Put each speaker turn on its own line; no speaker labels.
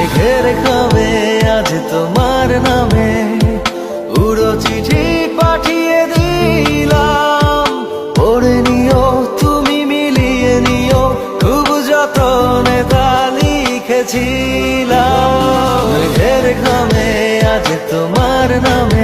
মেঘের খামে আজ তোমার নামে উড়ো চিঠি পাঠিয়ে দিলাম, পড়ে নিও তুমি মিলিয়ে নিও, খুব যতনে তা লিখেছিলাম। মেঘের খামে আজ তোমার নামে